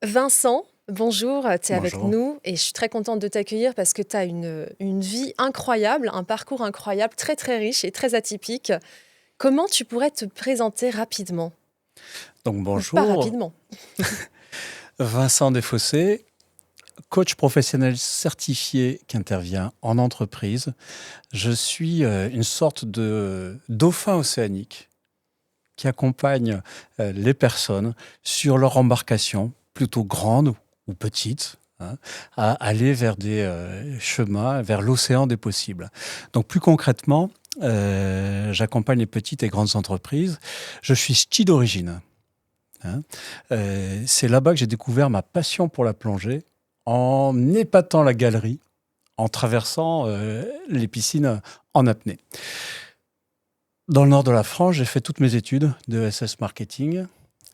Vincent, bonjour, tu es avec Bonjour. nous et je suis très contente de t'accueillir parce que tu as une vie incroyable, un parcours incroyable, très très riche et très atypique. Comment tu pourrais te présenter rapidement? Donc Ou pas bonjour, rapidement? Vincent Desfossés, coach professionnel certifié qui intervient en entreprise. Je suis une sorte de dauphin océanique qui accompagne les personnes sur leur embarcation, plutôt grande ou petite, hein, à aller vers des chemins, vers l'océan des possibles. Donc plus concrètement, j'accompagne les petites et grandes entreprises. Je suis ch'ti d'origine. Hein. C'est là-bas que j'ai découvert ma passion pour la plongée, en épatant la galerie, en traversant les piscines en apnée. Dans le nord de la France, j'ai fait toutes mes études de SS Marketing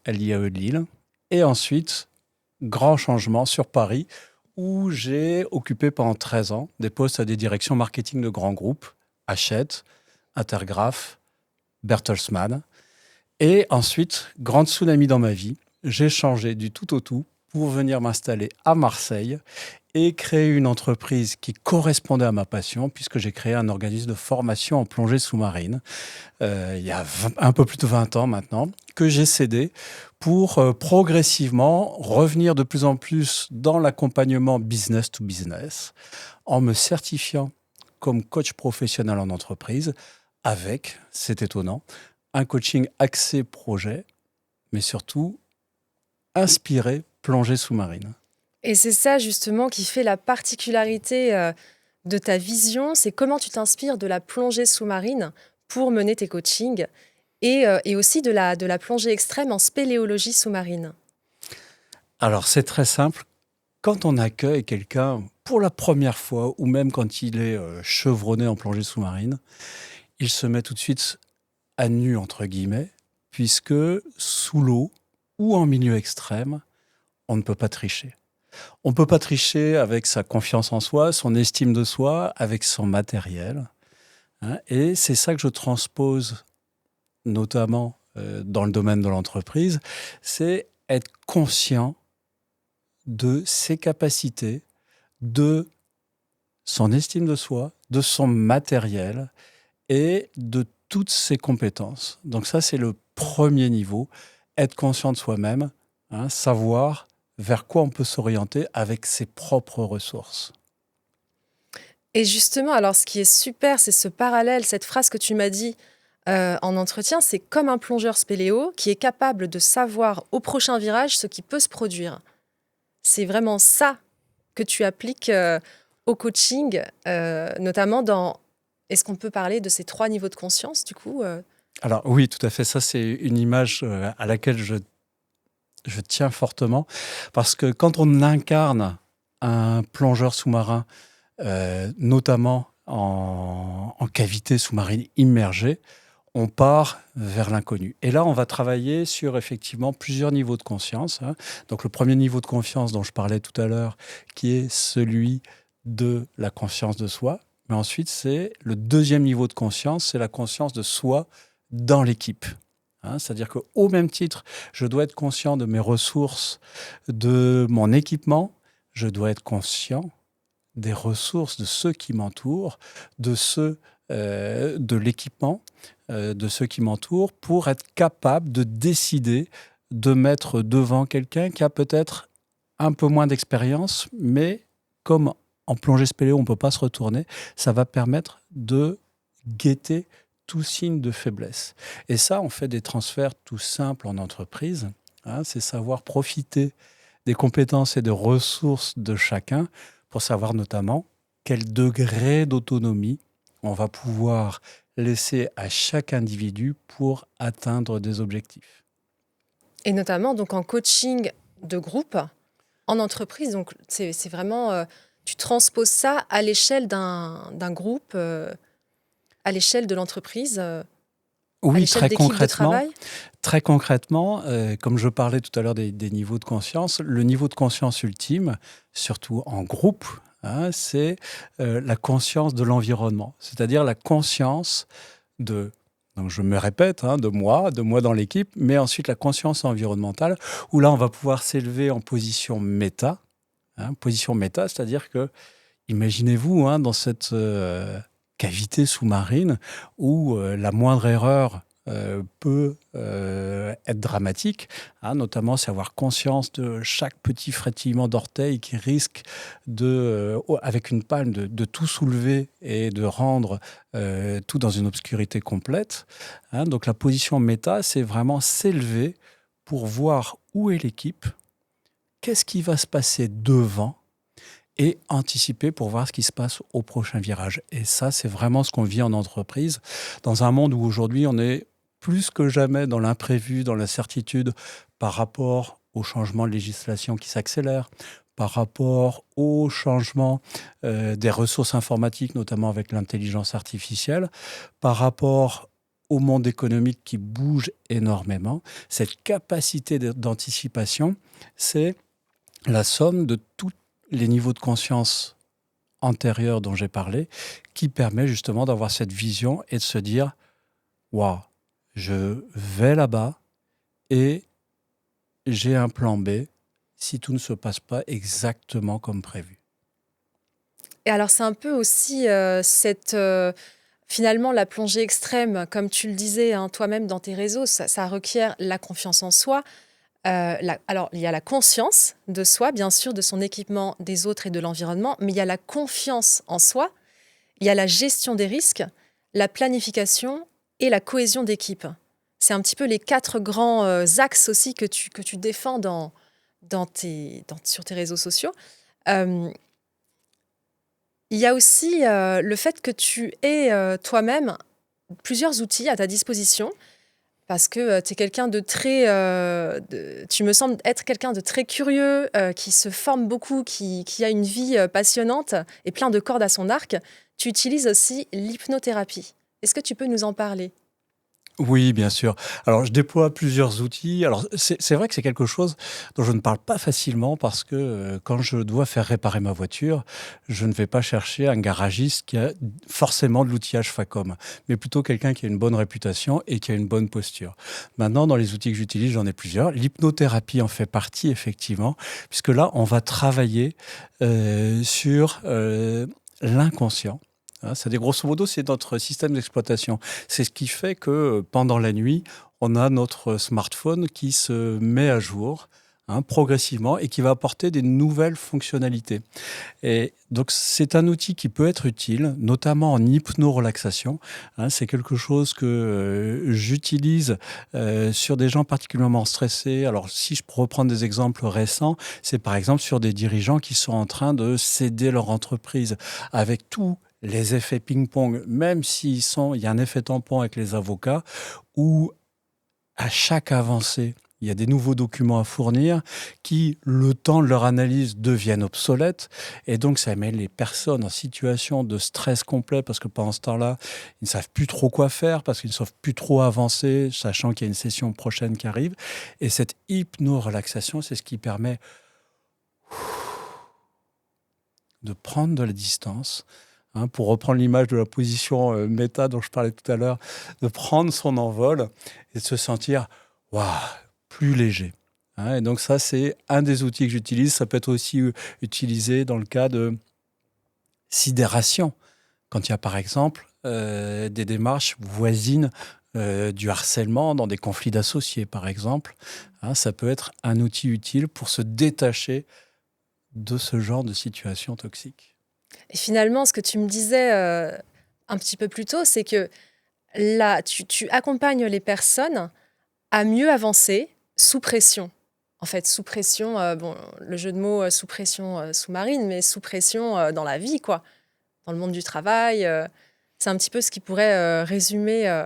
à l'IAE de Lille. Et ensuite, grand changement sur Paris, où j'ai occupé pendant 13 ans des postes à des directions marketing de grands groupes, Hachette, Intergraph, Bertelsmann. Et ensuite, grande tsunami dans ma vie, j'ai changé du tout au tout pour venir m'installer à Marseille et créer une entreprise qui correspondait à ma passion, puisque j'ai créé un organisme de formation en plongée sous-marine il y a un peu plus de 20 ans maintenant, que j'ai cédé pour progressivement revenir de plus en plus dans l'accompagnement business to business, en me certifiant comme coach professionnel en entreprise, avec, c'est étonnant, un coaching axé projet, mais surtout inspiré plongée sous-marine. Et c'est ça justement qui fait la particularité de ta vision, c'est comment tu t'inspires de la plongée sous-marine pour mener tes coachings et aussi de la plongée extrême en spéléologie sous-marine. Alors c'est très simple, quand on accueille quelqu'un pour la première fois, ou même quand il est chevronné en plongée sous-marine, il se met tout de suite à nu, entre guillemets, puisque sous l'eau ou en milieu extrême, on ne peut pas tricher. On ne peut pas tricher avec sa confiance en soi, son estime de soi, avec son matériel, hein. Et c'est ça que je transpose notamment dans le domaine de l'entreprise, c'est être conscient de ses capacités, de son estime de soi, de son matériel et de toutes ses compétences. Donc ça, c'est le premier niveau, être conscient de soi-même, hein, savoir vers quoi on peut s'orienter avec ses propres ressources. Et justement, alors ce qui est super, c'est ce parallèle, cette phrase que tu m'as dit en entretien, c'est comme un plongeur spéléo qui est capable de savoir au prochain virage ce qui peut se produire. C'est vraiment ça que tu appliques au coaching, notamment dans... Est-ce qu'on peut parler de ces 3 niveaux de conscience, du coup Alors oui, tout à fait, ça c'est une image à laquelle je tiens fortement, parce que quand on incarne un plongeur sous-marin, notamment en cavité sous-marine immergée, on part vers l'inconnu. Et là, on va travailler sur effectivement plusieurs niveaux de conscience, hein. Donc le premier niveau de confiance dont je parlais tout à l'heure, qui est celui de la conscience de soi. Mais ensuite, c'est le deuxième niveau de conscience, c'est la conscience de soi dans l'équipe. Hein, c'est-à-dire qu'au même titre, je dois être conscient de mes ressources, de mon équipement, je dois être conscient des ressources de ceux qui m'entourent, de ceux de l'équipement, de ceux qui m'entourent, pour être capable de décider de mettre devant quelqu'un qui a peut-être un peu moins d'expérience, mais comme en plongée spéléo, on ne peut pas se retourner, ça va permettre de guetter tout signe de faiblesse. Et ça, on fait des transferts tout simples en entreprise, hein, c'est savoir profiter des compétences et des ressources de chacun pour savoir notamment quel degré d'autonomie on va pouvoir laisser à chaque individu pour atteindre des objectifs. Et notamment donc en coaching de groupe, en entreprise. Donc c'est vraiment... tu transposes ça à l'échelle d'un groupe, à l'échelle de l'entreprise, à Oui, l'échelle d'équipe de travail. très concrètement, comme je parlais tout à l'heure des niveaux de conscience, le niveau de conscience ultime, surtout en groupe, hein, c'est la conscience de l'environnement, c'est-à-dire la conscience de Donc je me répète, hein, de moi dans l'équipe, mais ensuite la conscience environnementale, où là on va pouvoir s'élever en position méta. Hein, position méta, c'est-à-dire que, imaginez-vous, hein, dans cette cavité sous-marine où la moindre erreur peut être dramatique, hein, notamment c'est avoir conscience de chaque petit frétillement d'orteil qui risque avec une palme, de tout soulever et de rendre tout dans une obscurité complète. Hein. Donc la position méta, c'est vraiment s'élever pour voir où est l'équipe, qu'est-ce qui va se passer devant, et anticiper pour voir ce qui se passe au prochain virage. Et ça, c'est vraiment ce qu'on vit en entreprise, dans un monde où aujourd'hui, on est plus que jamais dans l'imprévu, dans l'incertitude par rapport aux changements de législation qui s'accélèrent, par rapport au changement des ressources informatiques, notamment avec l'intelligence artificielle, par rapport au monde économique qui bouge énormément. Cette capacité d'anticipation, c'est la somme de toutes les niveaux de conscience antérieurs dont j'ai parlé, qui permet justement d'avoir cette vision et de se dire « Waouh, je vais là-bas et j'ai un plan B si tout ne se passe pas exactement comme prévu. » Et alors, c'est un peu aussi finalement, la plongée extrême, comme tu le disais hein, toi-même dans tes réseaux, ça requiert la confiance en soi. Alors, il y a la conscience de soi, bien sûr, de son équipement, des autres et de l'environnement, mais il y a la confiance en soi, il y a la gestion des risques, la planification et la cohésion d'équipe. C'est un petit peu les 4 grands axes aussi que tu défends sur tes réseaux sociaux. Euh, il y a aussi le fait que tu aies toi-même plusieurs outils à ta disposition parce que tu es quelqu'un de très... tu me sembles être quelqu'un de très curieux, qui se forme beaucoup, qui a une vie passionnante et plein de cordes à son arc. Tu utilises aussi l'hypnothérapie. Est-ce que tu peux nous en parler? Oui, bien sûr. Alors, je déploie plusieurs outils. Alors, c'est vrai que c'est quelque chose dont je ne parle pas facilement parce que quand je dois faire réparer ma voiture, je ne vais pas chercher un garagiste qui a forcément de l'outillage Facom, mais plutôt quelqu'un qui a une bonne réputation et qui a une bonne posture. Maintenant, dans les outils que j'utilise, j'en ai plusieurs. L'hypnothérapie en fait partie, effectivement, puisque là, on va travailler sur l'inconscient. Hein, c'est-à-dire, grosso modo, c'est notre système d'exploitation. C'est ce qui fait que pendant la nuit, on a notre smartphone qui se met à jour hein, progressivement et qui va apporter des nouvelles fonctionnalités. Et donc, c'est un outil qui peut être utile, notamment en hypno-relaxation. Hein, c'est quelque chose que j'utilise sur des gens particulièrement stressés. Alors, si je peux reprendre des exemples récents, c'est par exemple sur des dirigeants qui sont en train de céder leur entreprise avec tout les effets ping-pong, même il y a un effet tampon avec les avocats, où à chaque avancée, il y a des nouveaux documents à fournir qui, le temps de leur analyse, deviennent obsolètes. Et donc, ça met les personnes en situation de stress complet parce que pendant ce temps-là, ils ne savent plus trop quoi faire, parce qu'ils ne savent plus trop avancer, sachant qu'il y a une session prochaine qui arrive. Et cette hypno-relaxation, c'est ce qui permet de prendre de la distance. Hein, pour reprendre l'image de la position méta dont je parlais tout à l'heure, de prendre son envol et de se sentir waouh, plus léger. Hein, et donc ça, c'est un des outils que j'utilise. Ça peut être aussi utilisé dans le cas de sidération, quand il y a par exemple des démarches voisines du harcèlement dans des conflits d'associés, par exemple. Hein, ça peut être un outil utile pour se détacher de ce genre de situation toxique. Et finalement, ce que tu me disais un petit peu plus tôt, c'est que là, tu accompagnes les personnes à mieux avancer sous pression. En fait, sous pression, bon, le jeu de mots sous pression sous-marine, mais sous pression dans la vie, quoi, dans le monde du travail. C'est un petit peu ce qui pourrait résumer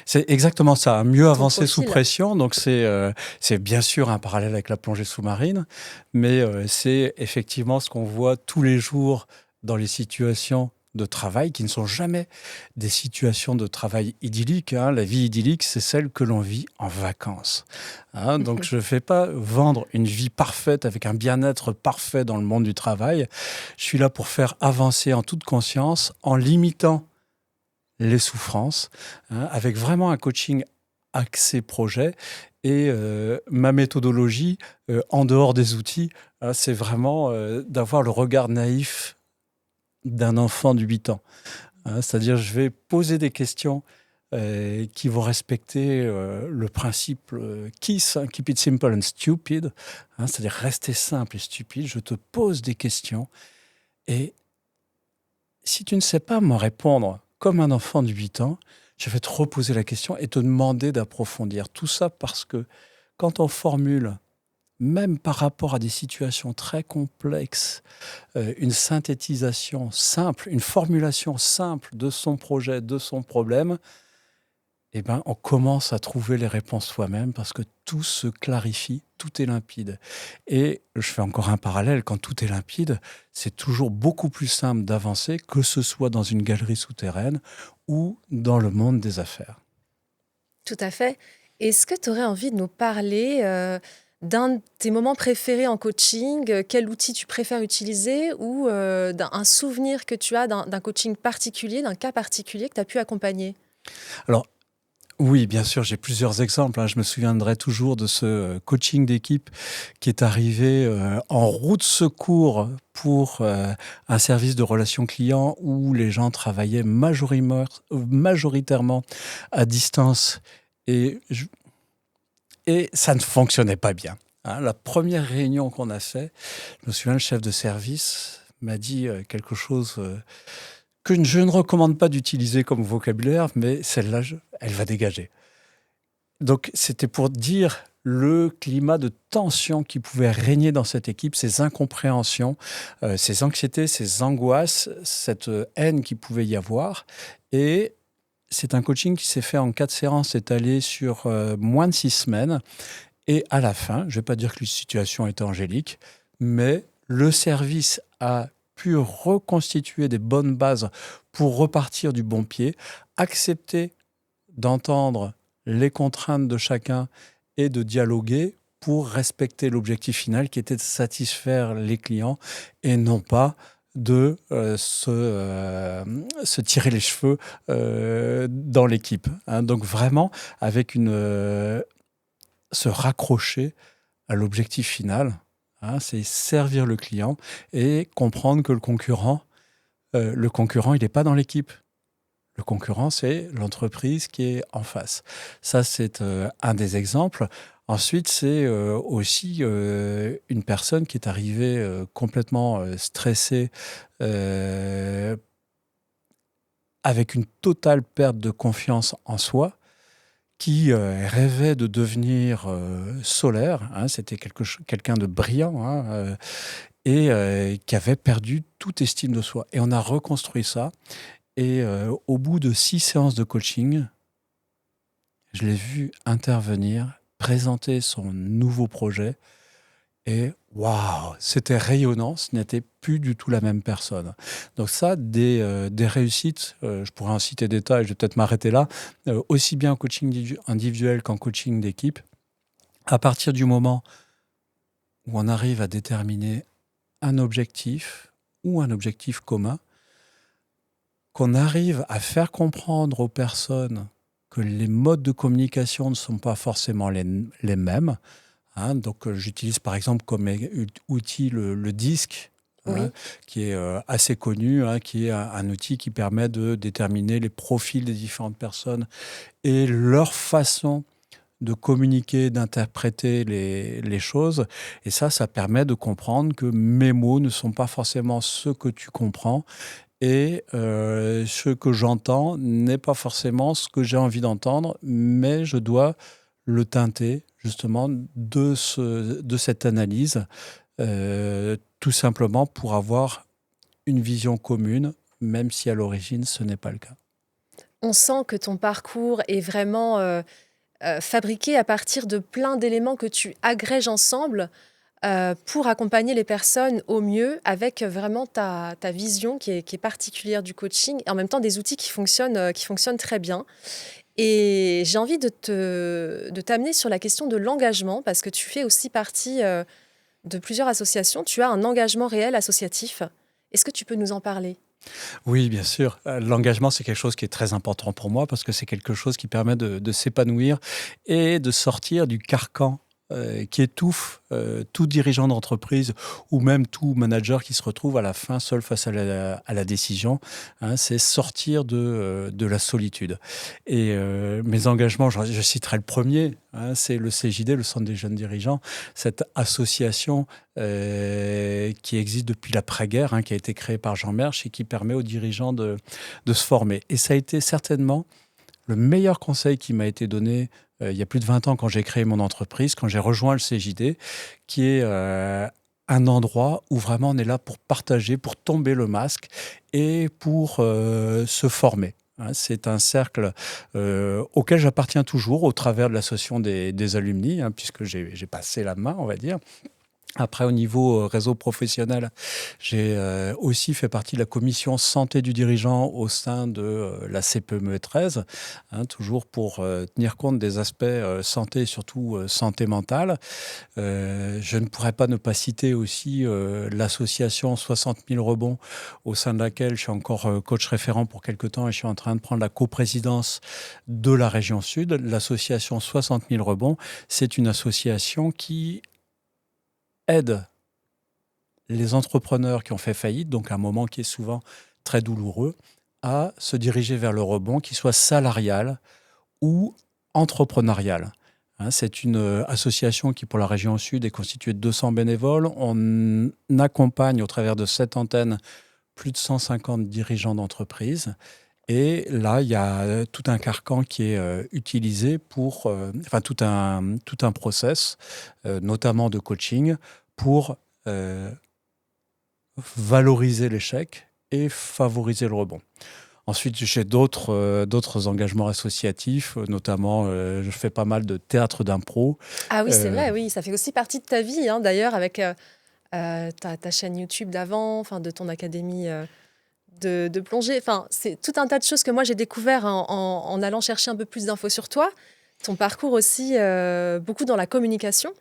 C'est exactement ça, mieux ton avancer sous profil. pression. Donc c'est bien sûr un parallèle avec la plongée sous-marine, mais c'est effectivement ce qu'on voit tous les jours dans les situations de travail qui ne sont jamais des situations de travail idylliques. Hein. La vie idyllique, c'est celle que l'on vit en vacances. Hein. Donc je ne fais pas vendre une vie parfaite avec un bien-être parfait dans le monde du travail. Je suis là pour faire avancer en toute conscience, en limitant les souffrances, hein, avec vraiment un coaching axé projet. Et ma méthodologie, en dehors des outils, c'est vraiment d'avoir le regard naïf d'un enfant de 8 ans. Hein. C'est-à-dire, je vais poser des questions qui vont respecter le principe KISS, hein, Keep it simple and stupid, hein, c'est-à-dire rester simple et stupide. Je te pose des questions et si tu ne sais pas me répondre comme un enfant de 8 ans, je vais te reposer la question et te demander d'approfondir. Tout ça parce que quand on formule, même par rapport à des situations très complexes, une synthétisation simple, une formulation simple de son projet, de son problème, eh ben, on commence à trouver les réponses soi-même parce que tout se clarifie, tout est limpide. Et je fais encore un parallèle, quand tout est limpide, c'est toujours beaucoup plus simple d'avancer, que ce soit dans une galerie souterraine ou dans le monde des affaires. Tout à fait. Est-ce que tu aurais envie de nous parler d'un de tes moments préférés en coaching? Quel outil tu préfères utiliser ou un souvenir que tu as d'un coaching particulier, d'un cas particulier que tu as pu accompagner? Alors, oui, bien sûr, j'ai plusieurs exemples, hein. Je me souviendrai toujours de ce coaching d'équipe qui est arrivé en roue de secours pour un service de relations clients où les gens travaillaient majoritairement à distance et, et ça ne fonctionnait pas bien. Hein. La première réunion qu'on a fait, je me souviens, le chef de service m'a dit quelque chose que je ne recommande pas d'utiliser comme vocabulaire, mais celle-là, elle va dégager. Donc, c'était pour dire le climat de tension qui pouvait régner dans cette équipe, ces incompréhensions, ces anxiétés, ces angoisses, cette haine qui pouvait y avoir. Et c'est un coaching qui s'est fait en 4 séances, étalé sur moins de 6 semaines. Et à la fin, je ne vais pas dire que la situation était angélique, mais le service a pu reconstituer des bonnes bases pour repartir du bon pied, accepter d'entendre les contraintes de chacun et de dialoguer pour respecter l'objectif final qui était de satisfaire les clients et non pas de se tirer les cheveux dans l'équipe. Hein. Donc vraiment, avec se raccrocher à l'objectif final, hein, c'est servir le client et comprendre que le concurrent, il n'est pas dans l'équipe. Le concurrent, c'est l'entreprise qui est en face. Ça, c'est un des exemples. Ensuite, c'est aussi une personne qui est arrivée complètement stressée, euh, avec une totale perte de confiance en soi, qui rêvait de devenir solaire. Hein, c'était quelqu'un de brillant, hein, et qui avait perdu toute estime de soi. Et on a reconstruit ça. Et au bout de 6 séances de coaching, je l'ai vu intervenir, présenter son nouveau projet. Et waouh, c'était rayonnant, ce n'était plus du tout la même personne. Donc ça, des réussites, je pourrais en citer des tas et je vais peut-être m'arrêter là, aussi bien en coaching individuel qu'en coaching d'équipe. À partir du moment où on arrive à déterminer un objectif ou un objectif commun, qu'on arrive à faire comprendre aux personnes que les modes de communication ne sont pas forcément les mêmes. Hein. Donc, j'utilise par exemple comme outil le DISC, hein, Oui. qui est assez connu, hein, qui est un outil qui permet de déterminer les profils des différentes personnes et leur façon de communiquer, d'interpréter les choses. Et ça permet de comprendre que mes mots ne sont pas forcément ceux que tu comprends et ce que j'entends n'est pas forcément ce que j'ai envie d'entendre, mais je dois le teinter justement de cette analyse, tout simplement pour avoir une vision commune, même si à l'origine ce n'est pas le cas. On sent que ton parcours est vraiment fabriqué à partir de plein d'éléments que tu agrèges ensemble pour accompagner les personnes au mieux avec vraiment ta vision qui est particulière du coaching et en même temps des outils qui fonctionnent très bien. Et j'ai envie de t'amener sur la question de l'engagement parce que tu fais aussi partie de plusieurs associations. Tu as un engagement réel associatif. Est-ce que tu peux nous en parler? Oui, bien sûr. L'engagement, c'est quelque chose qui est très important pour moi parce que c'est quelque chose qui permet de s'épanouir et de sortir du carcan qui étouffe tout dirigeant d'entreprise ou même tout manager qui se retrouve à la fin seul face à la décision. Hein, c'est sortir de la solitude. Et mes engagements, je citerai le premier, hein, c'est le CJD, le Centre des jeunes dirigeants, cette association qui existe depuis l'après-guerre, hein, qui a été créée par Jean Mersch et qui permet aux dirigeants de se former. Et ça a été certainement le meilleur conseil qui m'a été donné il y a plus de 20 ans quand j'ai créé mon entreprise, quand j'ai rejoint le CJD, qui est un endroit où vraiment on est là pour partager, pour tomber le masque et pour se former. Hein, c'est un cercle auquel j'appartiens toujours au travers de l'association des alumni, hein, puisque j'ai passé la main, on va dire. Après, au niveau réseau professionnel, j'ai aussi fait partie de la commission santé du dirigeant au sein de la CPME 13, hein, toujours pour tenir compte des aspects santé et surtout santé mentale. Je ne pourrais pas ne pas citer aussi l'association 60 000 rebonds, au sein de laquelle je suis encore coach référent pour quelque temps et je suis en train de prendre la coprésidence de la région Sud. L'association 60 000 rebonds, c'est une association qui aide les entrepreneurs qui ont fait faillite, donc un moment qui est souvent très douloureux, à se diriger vers le rebond, qu'il soit salarial ou entrepreneurial. Hein, c'est une association qui, pour la région Sud, est constituée de 200 bénévoles. On accompagne au travers de cette antenne plus de 150 dirigeants d'entreprise. Et là, il y a tout un carcan qui est utilisé pour, enfin tout un process, notamment de coaching, pour valoriser l'échec et favoriser le rebond. Ensuite, j'ai d'autres engagements associatifs, notamment je fais pas mal de théâtre d'impro. Ah oui, c'est Euh, vrai, oui, ça fait aussi partie de ta vie, hein, d'ailleurs, avec ta chaîne YouTube d'avant, enfin, de ton académie de plongée. Enfin, c'est tout un tas de choses que moi j'ai découvert en allant chercher un peu plus d'infos sur toi. Ton parcours aussi, beaucoup dans la communication,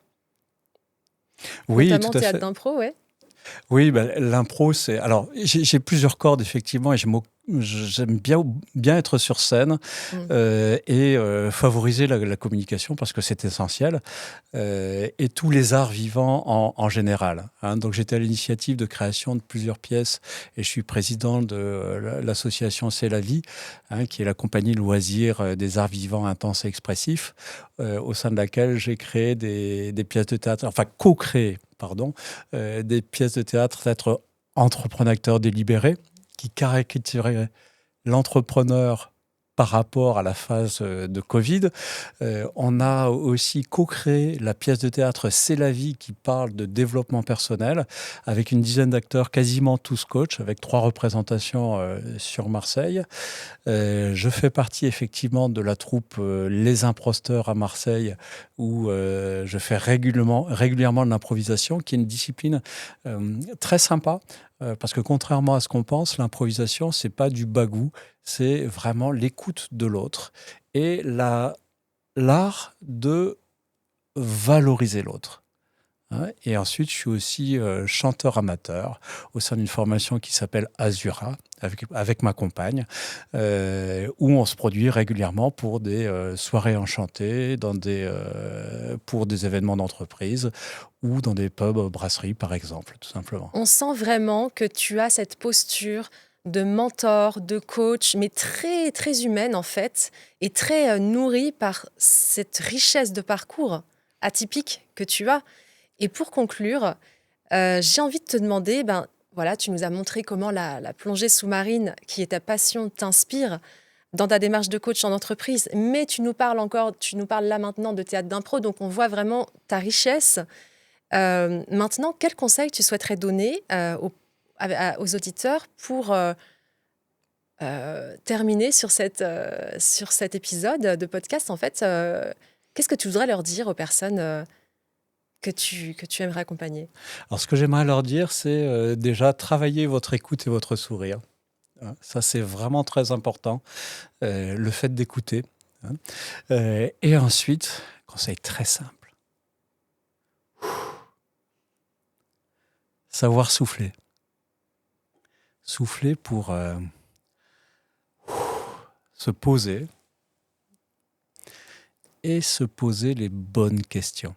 oui, tout notamment à théâtre fait. d'impro, ouais. Oui, ben, l'impro, c'est. Alors, j'ai plusieurs cordes, effectivement, et j'aime bien être sur scène Mm. et favoriser la communication parce que c'est essentiel. Et tous les arts vivants en général. Hein. Donc, j'étais à l'initiative de création de plusieurs pièces et je suis président de l'association C'est la vie, hein, qui est la compagnie loisir des arts vivants intenses et expressifs, au sein de laquelle j'ai créé des pièces de théâtre, enfin, co-créé, pardon, des pièces de théâtre entrepreneur délibéré qui caricatureraient l'entrepreneur par rapport à la phase de Covid. On a aussi co-créé la pièce de théâtre C'est la vie qui parle de développement personnel avec une dizaine d'acteurs, quasiment tous coachs, avec 3 représentations sur Marseille. Je fais partie effectivement de la troupe Les Imposteurs à Marseille où je fais régulièrement de l'improvisation qui est une discipline très sympa parce que contrairement à ce qu'on pense, l'improvisation, c'est pas du bagou, c'est vraiment l'écoute de l'autre et l'art de valoriser l'autre. Hein. Et ensuite, je suis aussi chanteur amateur au sein d'une formation qui s'appelle Azura, avec ma compagne, où on se produit régulièrement pour des soirées enchantées, pour des événements d'entreprise ou dans des pubs, brasseries, par exemple, tout simplement. On sent vraiment que tu as cette posture de mentor, de coach, mais très, très humaine en fait, et très nourrie par cette richesse de parcours atypique que tu as. Et pour conclure, j'ai envie de te demander, ben voilà, tu nous as montré comment la plongée sous-marine, qui est ta passion, t'inspire dans ta démarche de coach en entreprise, mais tu nous parles là maintenant de théâtre d'impro, donc on voit vraiment ta richesse. Maintenant, quel conseil tu souhaiterais donner aux auditeurs pour terminer sur cet épisode de podcast? En fait, qu'est-ce que tu voudrais leur dire aux personnes que tu aimerais accompagner? Alors, ce que j'aimerais leur dire, c'est déjà travailler votre écoute et votre sourire. Hein. Ça, c'est vraiment très important, le fait d'écouter. Hein. Et ensuite, conseil très simple, savoir souffler. Souffler pour se poser et se poser les bonnes questions.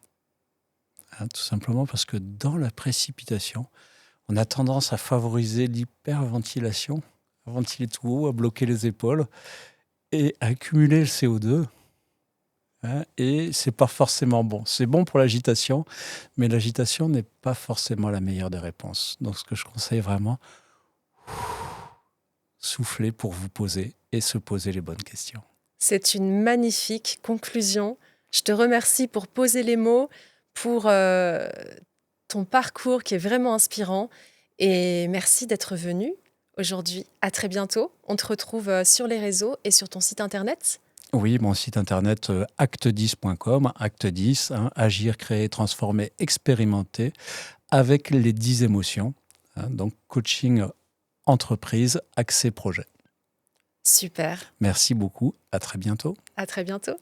Hein, tout simplement parce que dans la précipitation, on a tendance à favoriser l'hyperventilation, à ventiler tout haut, à bloquer les épaules et à accumuler le CO2. Hein, et c'est pas forcément bon. C'est bon pour l'agitation, mais l'agitation n'est pas forcément la meilleure des réponses. Donc ce que je conseille vraiment, souffler pour vous poser et se poser les bonnes questions. C'est une magnifique conclusion. Je te remercie pour poser les mots, pour ton parcours qui est vraiment inspirant. Et merci d'être venu aujourd'hui. À très bientôt. On te retrouve sur les réseaux et sur ton site internet. Oui, mon site internet acte10.com, acte 10, hein, agir, créer, transformer, expérimenter avec les 10 émotions. Hein, donc coaching entreprise, accès projet. Super. Merci beaucoup, à très bientôt. À très bientôt.